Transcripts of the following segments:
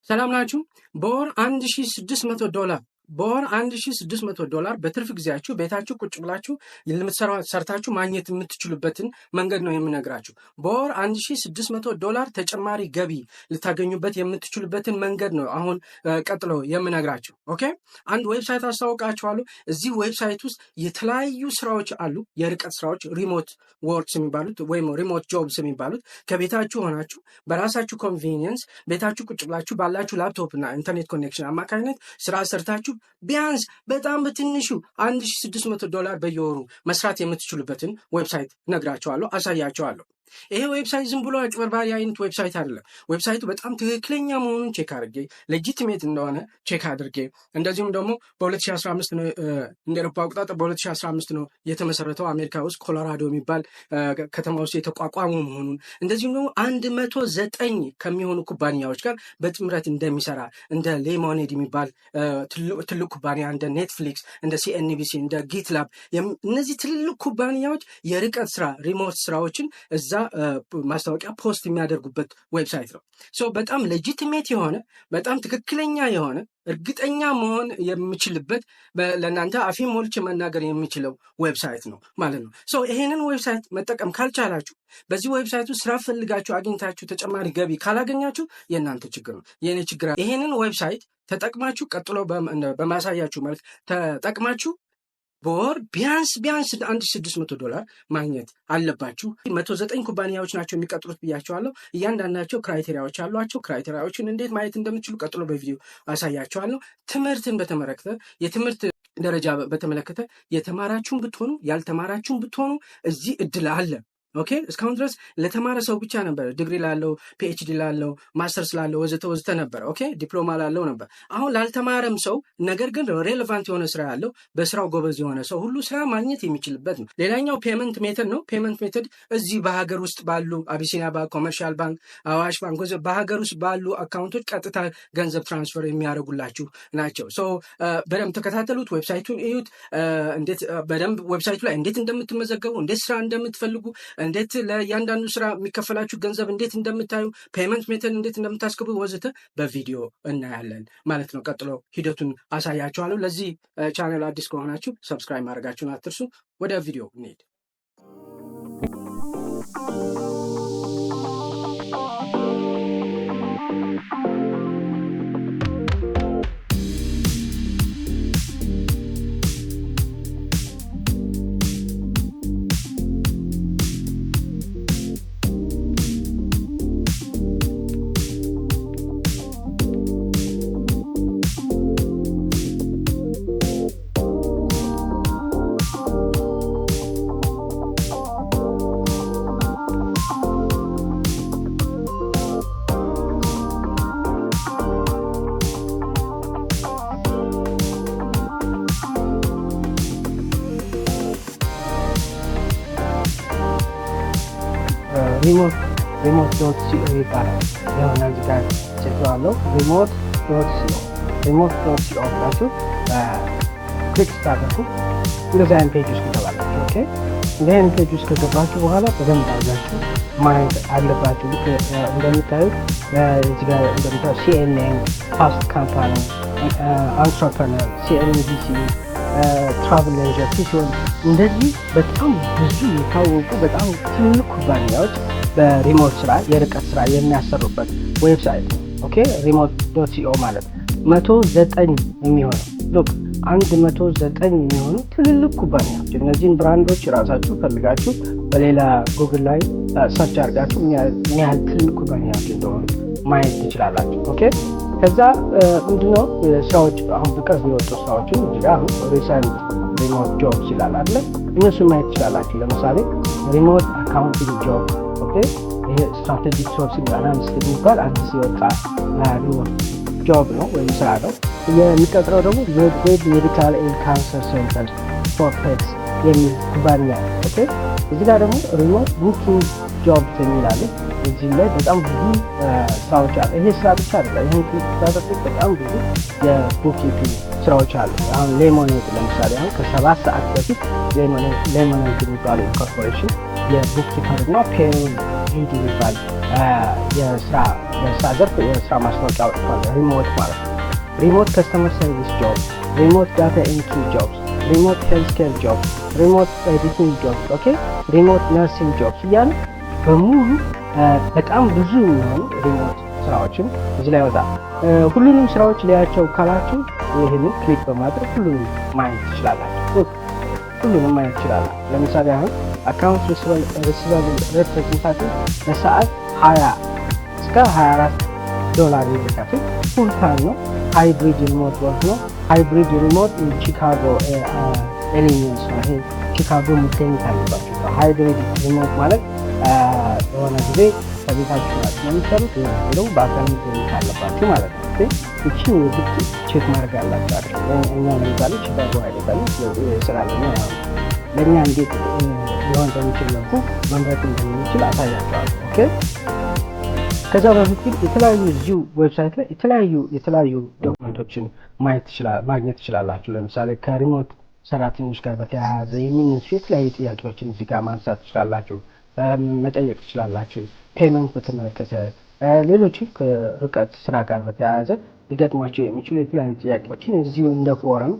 ሰላም ናችሁ። በወር $1600 በወር $1600 በትርፍ ጊዜያችሁ ቤታችሁ ቁጭ ብላችሁ ሰርታችሁ ማግኘት የምትችሉበትን መንገድ ነው የምነግራችሁ። በወር $1600 ተጨማሪ ገቢ ልታገኙበት የምትችሉበትን መንገድ ነው አሁን ቀጥሎ የምነግራችሁ። ኦኬ፣ አንድ ዌብሳይት አስተዋውቃችኋለሁ። እዚህ ዌብሳይት ውስጥ የተለያዩ ስራዎች አሉ። የርቀት ስራዎች፣ ሪሞት ወርክስ የሚባሉት ወይም ሪሞት ጆብስ የሚባሉት ከቤታችሁ ሆናችሁ በራሳችሁ ኮንቬኒየንስ ቤታችሁ ቁጭ ብላችሁ ባላችሁ ላፕቶፕ እና ኢንተርኔት ኮኔክሽን አማካኝነት ስራ ሰርታችሁ ቢያንስ በጣም በትንሹ $1600 በየወሩ መስራት የምትችሉበትን ዌብሳይት ነግራቸዋለሁ፣ አሳያቸዋለሁ። ይሄ ዌብሳይት ዝም ብሎ አጭበርባሪ አይነት ዌብሳይት አይደለም። ዌብሳይቱ በጣም ትክክለኛ መሆኑን ቼክ አድርጌ ሌጂቲሜት እንደሆነ ቼክ አድርጌ እንደዚሁም ደግሞ በ2015 እንደ አውሮፓ አቆጣጠር በ2015 ነው የተመሰረተው። አሜሪካ ውስጥ ኮሎራዶ የሚባል ከተማ ውስጥ የተቋቋሙ መሆኑን እንደዚሁም ደግሞ 109 ከሚሆኑ ኩባንያዎች ጋር በጥምረት እንደሚሰራ እንደ ሌሞኔድ የሚባል ትልቅ ኩባንያ፣ እንደ ኔትፍሊክስ፣ እንደ ሲኤንቢሲ፣ እንደ ጊትላብ እነዚህ ትልቅ ኩባንያዎች የርቀት ስራ ሪሞት ስራዎችን እዛ ማስታወቂያ ፖስት የሚያደርጉበት ዌብሳይት ነው። በጣም ሌጂቲሜት የሆነ በጣም ትክክለኛ የሆነ እርግጠኛ መሆን የምችልበት ለእናንተ አፌ ሞልቼ መናገር የሚችለው ዌብሳይት ነው ማለት ነው። ይሄንን ዌብሳይት መጠቀም ካልቻላችሁ፣ በዚህ ዌብሳይቱ ስራ ፈልጋችሁ አግኝታችሁ ተጨማሪ ገቢ ካላገኛችሁ የእናንተ ችግር ነው፣ የእኔ ችግር። ይሄንን ዌብሳይት ተጠቅማችሁ ቀጥሎ በማሳያችሁ መልክ ተጠቅማችሁ በወር ቢያንስ $1600 ማግኘት አለባችሁ። 109 ኩባንያዎች ናቸው የሚቀጥሩት ብያቸዋለሁ። እያንዳንዳቸው ክራይቴሪያዎች አሏቸው። ክራይቴሪያዎችን እንዴት ማየት እንደምትችሉ ቀጥሎ በቪዲዮ አሳያቸዋለሁ። ትምህርትን በተመለከተ የትምህርት ደረጃ በተመለከተ የተማራችሁን ብትሆኑ ያልተማራችሁን ብትሆኑ እዚህ እድል አለ። ኦኬ፣ እስካሁን ድረስ ለተማረ ሰው ብቻ ነበር፣ ዲግሪ ላለው፣ ፒኤችዲ ላለው፣ ማስተርስ ላለው ወዘተ ነበር። ኦኬ፣ ዲፕሎማ ላለው ነበር። አሁን ላልተማረም ሰው ነገር ግን ሬሌቫንት የሆነ ስራ ያለው በስራው ጎበዝ የሆነ ሰው ሁሉ ስራ ማግኘት የሚችልበት ነው። ሌላኛው ፔመንት ሜተድ ነው። ፔመንት ሜተድ እዚህ በሀገር ውስጥ ባሉ አቢሲኒያ ባንክ፣ ኮመርሻል ባንክ፣ አዋሽ ባንክ በሀገር ውስጥ ባሉ አካውንቶች ቀጥታ ገንዘብ ትራንስፈር የሚያደርጉላችሁ ናቸው። በደንብ ተከታተሉት፣ ዌብሳይቱን እዩት። እንዴት በደንብ ዌብሳይቱ ላይ እንዴት እንደምትመዘገቡ፣ እንዴት ስራ እንደምትፈልጉ፣ እንዴት ለእያንዳንዱ ስራ የሚከፈላችሁ ገንዘብ እንዴት እንደምታዩ፣ ፔመንት ሜተድ እንዴት እንደምታስገቡ ወዘተ በቪዲዮ እናያለን ማለት ነው። ቀጥሎ ሂደቱን አሳያችኋለሁ። ለዚህ ቻናል አዲስ ከሆናችሁ ሰብስክራይብ ማድረጋችሁን አትርሱ። ወደ ቪዲዮ እንሄድ። ሪሞት.co ይባላል። የሆነ እዚህ ጋር ጽፌዋለሁ። ሪሞት.co ብላችሁ ክሊክ ስታደርጉ እንደዚህ አይነት ፔጅ ውስጥ ትገባላችሁ። ኦኬ፣ እንደዚህ አይነት ፔጅ ውስጥ ከገባችሁ በኋላ በደንብ አድርጋችሁ ማየት አለባችሁ። እንደምታዩት እዚህ ጋር እንደምታዩት ሲኤንኤን፣ ፋስት ካምፓኒ፣ አንትረፕረነር፣ ሲኤንቢሲ፣ ትራቭል ሌጀር፣ ሲሆን እንደዚህ በጣም ብዙ የታወቁ በጣም ትልቅ ኩባንያዎች በሪሞት ስራ የርቀት ስራ የሚያሰሩበት ዌብሳይት ነው። ኦኬ፣ ሪሞት.co ማለት 109 የሚሆኑ 109 የሚሆኑ ትልልቅ ኩባንያዎች፣ እነዚህን ብራንዶች ራሳችሁ ፈልጋችሁ በሌላ ጉግል ላይ ሰርች አድርጋችሁ ምን ያህል ትልቅ ኩባንያዎች እንደሆኑ ማየት ትችላላችሁ። ኦኬ፣ ከዛ ምንድነው ስራዎች አሁን በቅርብ የወጡ ስራዎችን እዚህ ጋር ሪሰንት ሪሞት ጆብ ይላል አይደል? እነሱ ማየት ትችላላችሁ። ለምሳሌ ሪሞት አካውንቲንግ ጆብ፣ ኦኬ፣ ይሄ ስትራቴጂክ ሶርሲንግ አናሊስት የሚባል አዲስ የወጣ ሪሞት ጆብ ነው ወይም ስራ ነው። የሚቀጥረው ደግሞ ዌብ ሜዲካል ኤንድ ካንሰር ሴንተር ፎር ፔትስ የሚል ኩባንያ። ኦኬ፣ እዚህ ጋር ደግሞ ሪሞት ቡኪንግ ጆብ የሚላለ እዚህ ላይ በጣም ብዙ ስራዎች አሉ። ይሄ ስራ ብቻ አይደለም። ይሄን ክሊክ በጣም ብዙ የቡኪንግ ስራዎች አሉ። አሁን ሌሞኔድ ለምሳሌ አሁን ከ7 ሰዓት በፊት ሌሞኔድ የሚባለው ኮርፖሬሽን የቡክ ኪፐር እና ፔሮል ኢንዲድ የሚባል የስራ ዘርፍ የስራ ማስታወቂያ አውጥቷል። ሪሞት ማለት ነው። ሪሞት ከስተመር ሰርቪስ ጆብ፣ ሪሞት ዳታ ኤንትሪ ጆብስ፣ ሪሞት ሄልዝ ኬር ጆብስ፣ ሪሞት ኤዲቲንግ ጆብስ፣ ኦኬ ሪሞት ነርሲንግ ጆብስ እያለ በሙሉ በጣም ብዙ የሚሆኑ ሪሞት ስራዎችን እዚህ ላይ ያወጣል። ሁሉንም ስራዎች ሊያቸው ካላችሁ ይህንን ክሊክ በማድረግ ሁሉንም ማየት ትችላላችሁ። ሁሉንም ማየት ትችላላችሁ። ለምሳሌ አሁን አካውንት ሪሲቨብል ሪፕሬዘንታቲቭ በሰዓት 20 እስከ 24 ዶላር የሚከፍል ፉል ታይም ነው። ሃይብሪድ ሪሞት ወርክ ነው። ሃይብሪድ ሪሞት ቺካጎ ኤሊሜንትስ ነው። ይሄ ቺካጎ መገኘት አለባችሁ። ሃይብሪድ ሪሞት ማለት የሆነ ጊዜ ከቤታችሁ ናችሁ የሚሰሩት ደግሞ በአካል መገኘት አለባችሁ ማለት ነው። እቺን የግድ ቼክ ማድረግ አላችሁ። እኛ ለምሳሌ ቺካጎ አይደለም ስላለኛ ለእኛ እንዴት ሊሆን በሚችል መልኩ መምረጥ እንደምንችል አሳያችኋለሁ። ኦኬ ከዛ በፊት ግን የተለያዩ እዚሁ ዌብሳይት ላይ የተለያዩ ዶክመንቶችን ማግኘት ትችላላችሁ። ለምሳሌ ከሪሞት ሰራተኞች ጋር በተያያዘ የሚነሱ የተለያዩ ጥያቄዎችን እዚህ ጋር ማንሳት ትችላላችሁ፣ መጠየቅ ትችላላችሁ። ፔመንት በተመለከተ ሌሎችም ከርቀት ስራ ጋር በተያያዘ ሊገጥሟቸው የሚችሉ የተለያዩ ጥያቄዎችን እዚሁ እንደ ፎረም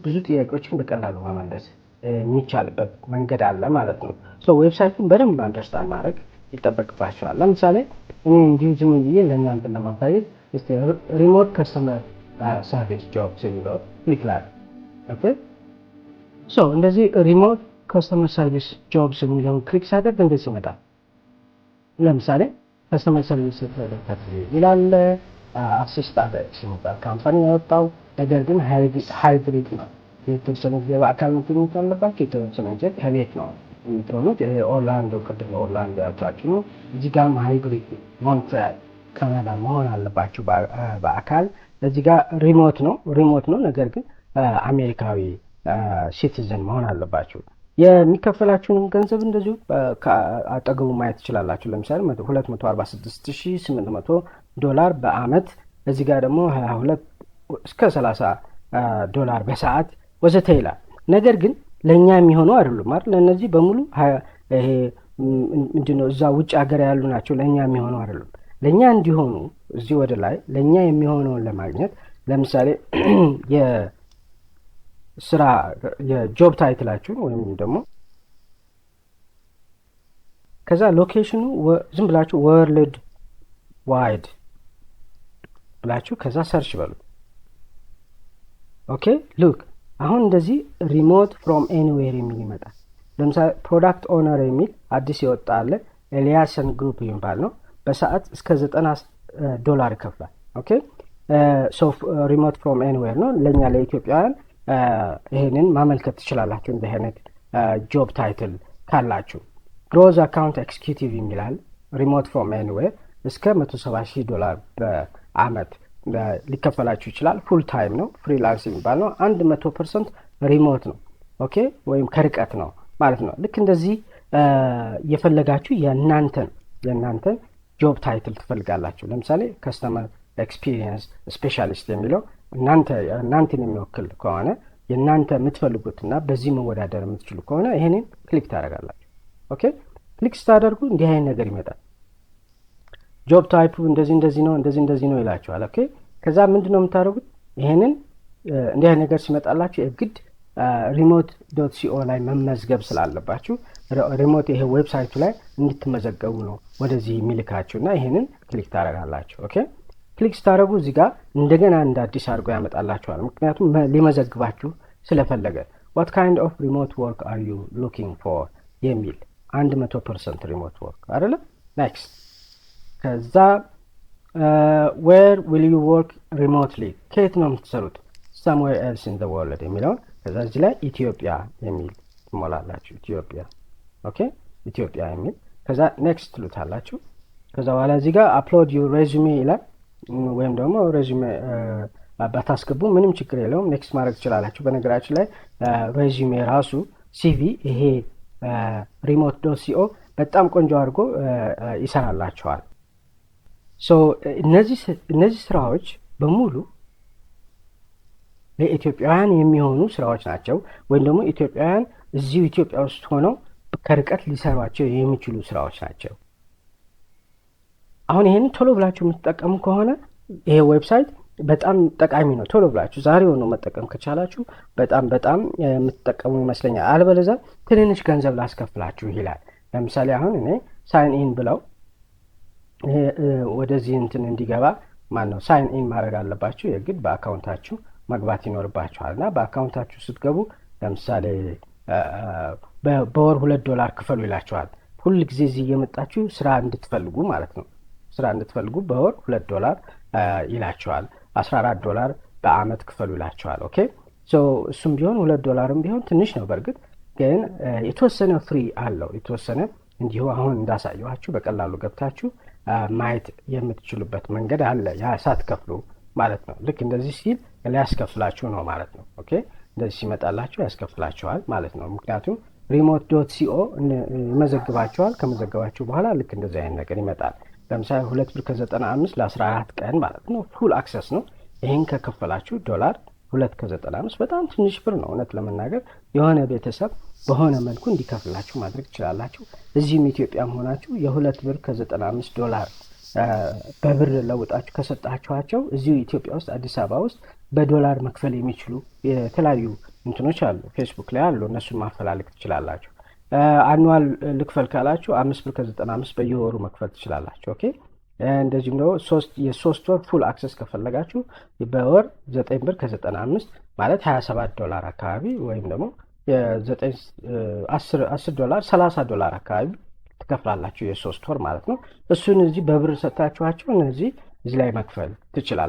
ብዙ ጥያቄዎችን በቀላሉ መመለስ የሚቻልበት መንገድ አለ ማለት ነው። ዌብሳይቱን በደንብ አንደርስታንድ ማድረግ ይጠበቅባቸዋል። ለምሳሌ እኔ እንዲሁ ዝም ብዬ ለእናንተ ለማሳየት ሪሞት ከስተመር ሰርቪስ ጆብስ የሚለው ክሊክ ላድርግ። ኦኬ እንደዚህ ሪሞት ከስተመር ሰርቪስ ጆብስ የሚለውን ክሊክ ሳደርግ እንደዚህ ይመጣል። ለምሳሌ ከስተመር ሰርቪስ ይላል። አሲስታንት የሚባል ካምፓኒ ያወጣው ነገር ግን ሃይብሪድ ነው። የተወሰነ ጊዜ በአካል መገኘት አለባቸው፣ የተወሰነ ጊዜ ከቤት ነው የሚሆኑት። ኦርላንዶ ቅድም ኦርላንዶ ያልኳችሁ ነው። እዚህ ጋርም ሃይብሪድ ሞንትሪያል ካናዳ መሆን አለባችሁ በአካል። እዚህ ጋር ሪሞት ነው ነገር ግን አሜሪካዊ ሲቲዝን መሆን አለባችሁ። የሚከፈላችሁንም ገንዘብ እንደዚሁ አጠገቡ ማየት ትችላላችሁ። ለምሳሌ $246,800 በአመት፣ እዚህ ጋር ደግሞ 22 እስከ 30 ዶላር በሰዓት ወዘተ ይላል። ነገር ግን ለኛ የሚሆነው አይደሉም አይደል? ለነዚህ በሙሉ ይሄ ምንድነው እዛ ውጭ ሀገር ያሉ ናቸው። ለኛ የሚሆነው አይደሉም። ለኛ እንዲሆኑ እዚህ ወደ ላይ ለኛ የሚሆነውን ለማግኘት ለምሳሌ የስራ የጆብ ታይትላችሁ ወይም ደግሞ ከዛ ሎኬሽኑ ዝም ብላችሁ ወርልድ ዋይድ ብላችሁ ከዛ ሰርች በሉ። ኦኬ ሉክ አሁን እንደዚህ ሪሞት ፍሮም ኤኒዌር የሚል ይመጣል። ለምሳሌ ፕሮዳክት ኦነር የሚል አዲስ የወጣ አለ። ኤልያሰን ግሩፕ የሚባል ነው። በሰዓት እስከ $90 ይከፍላል። ኦኬ ሪሞት ፍሮም ኤኒዌር ነው። ለኛ ለኢትዮጵያውያን ይሄንን ማመልከት ትችላላችሁ እንደ አይነት ጆብ ታይትል ካላችሁ። ግሮዝ አካውንት ኤክስኪዩቲቭ የሚላል ሪሞት ፍሮም ኤኒዌር እስከ $170,000 በአመት ሊከፈላችሁ ይችላል። ፉል ታይም ነው። ፍሪላንስ የሚባል ነው። 100% ሪሞት ነው። ኦኬ ወይም ከርቀት ነው ማለት ነው። ልክ እንደዚህ የፈለጋችሁ የእናንተን ጆብ ታይትል ትፈልጋላችሁ። ለምሳሌ ከስተመር ኤክስፒሪየንስ ስፔሻሊስት የሚለው እናንተን የሚወክል ከሆነ የእናንተ የምትፈልጉትና በዚህ መወዳደር የምትችሉ ከሆነ ይሄንን ክሊክ ታደርጋላችሁ። ኦኬ ክሊክ ስታደርጉ እንዲህ አይነት ነገር ይመጣል። ጆብ ታይፑ እንደዚህ ነው ይላችኋል። ኦኬ ከዛ ምንድነው የምታደርጉት? ይሄንን እንዲህ አይነት ነገር ሲመጣላችሁ የግድ remote.co ላይ መመዝገብ ስላለባችሁ ሪሞት ይሄ ዌብሳይቱ ላይ እንድትመዘገቡ ነው ወደዚህ የሚልካችሁና ይሄንን ክሊክ ታደርጋላችሁ። ኦኬ ክሊክ ስታደርጉ እዚህ ጋር እንደገና እንደ አዲስ አድርጎ ያመጣላችኋል። ምክንያቱም ሊመዘግባችሁ ስለፈለገ what kind of remote work are you looking for የሚል 100% remote work አይደለ? next ከዛ where will you work remotely ከየት ነው የምትሰሩት? somewhere else in the world የሚለውን ከዛ እዚህ ላይ ኢትዮጵያ የሚል ትሞላላችሁ። ኢትዮጵያ ኦኬ ኢትዮጵያ የሚል ከዛ ኔክስት ትሉታላችሁ። ከዛ በኋላ እዚህ ጋር upload your resume ይላል። ወይም ደግሞ resume ባታስገቡ ምንም ችግር የለውም፣ ኔክስት ማድረግ ትችላላችሁ። በነገራችን ላይ resume ራሱ CV ይሄ remote.co በጣም ቆንጆ አድርጎ ይሰራላችኋል። እነዚህ ስራዎች በሙሉ ለኢትዮጵያውያን የሚሆኑ ስራዎች ናቸው። ወይም ደግሞ ኢትዮጵያውያን እዚሁ ኢትዮጵያ ውስጥ ሆነው ከርቀት ሊሰሯቸው የሚችሉ ስራዎች ናቸው። አሁን ይሄን ቶሎ ብላችሁ የምትጠቀሙ ከሆነ ይሄ ዌብሳይት በጣም ጠቃሚ ነው። ቶሎ ብላችሁ ዛሬው ነው መጠቀም ከቻላችሁ በጣም የምትጠቀሙ ይመስለኛል። አልበለዚያ ትንንሽ ገንዘብ ላስከፍላችሁ ይላል። ለምሳሌ አሁን እኔ ሳይን ኢን ብለው ወደዚህ እንትን እንዲገባ ማነው ሳይን ኢን ማድረግ አለባችሁ። የግድ በአካውንታችሁ መግባት ይኖርባችኋል። እና በአካውንታችሁ ስትገቡ ለምሳሌ በወር $2 ክፈሉ ይላችኋል። ሁል ጊዜ እዚህ እየመጣችሁ ስራ እንድትፈልጉ ማለት ነው። ስራ እንድትፈልጉ በወር $2 ይላችኋል። $14 በአመት ክፈሉ ይላችኋል። ኦኬ ሶ እሱም ቢሆን $2 ቢሆን ትንሽ ነው። በእርግጥ ግን የተወሰነ ፍሪ አለው። የተወሰነ እንዲሁ አሁን እንዳሳየኋችሁ በቀላሉ ገብታችሁ ማየት የምትችሉበት መንገድ አለ። ያ ሳትከፍሉ ማለት ነው። ልክ እንደዚህ ሲል ሊያስከፍላችሁ ነው ማለት ነው። ኦኬ እንደዚህ ሲመጣላችሁ ያስከፍላችኋል ማለት ነው። ምክንያቱም remote.co ይመዘግባችኋል። ከመዘገባችሁ በኋላ ልክ እንደዚህ አይነት ነገር ይመጣል። ለምሳሌ $2.95 ለ14 ቀን ማለት ነው። ፉል አክሰስ ነው። ይሄን ከከፈላችሁ $2.95 በጣም ትንሽ ብር ነው። እውነት ለመናገር የሆነ ቤተሰብ በሆነ መልኩ እንዲከፍላችሁ ማድረግ ትችላላችሁ። እዚህም ኢትዮጵያ ሆናችሁ $2.95 በብር ለውጣችሁ ከሰጣችኋቸው እዚሁ ኢትዮጵያ ውስጥ አዲስ አበባ ውስጥ በዶላር መክፈል የሚችሉ የተለያዩ እንትኖች አሉ። ፌስቡክ ላይ አሉ። እነሱን ማፈላለግ ትችላላችሁ። አኑዋል ልክፈል ካላችሁ $5.95 በየወሩ መክፈል ትችላላችሁ። ኦኬ እንደዚህም ደግሞ የ3 ወር ፉል አክሰስ ከፈለጋችሁ በወር $9.95 ማለት $27 አካባቢ ወይም ደግሞ $10 $30 አካባቢ ትከፍላላችሁ የ3 ወር ማለት ነው። እሱን እዚህ በብር ሰጣችኋቸው እነዚህ እዚህ ላይ መክፈል ትችላላችሁ።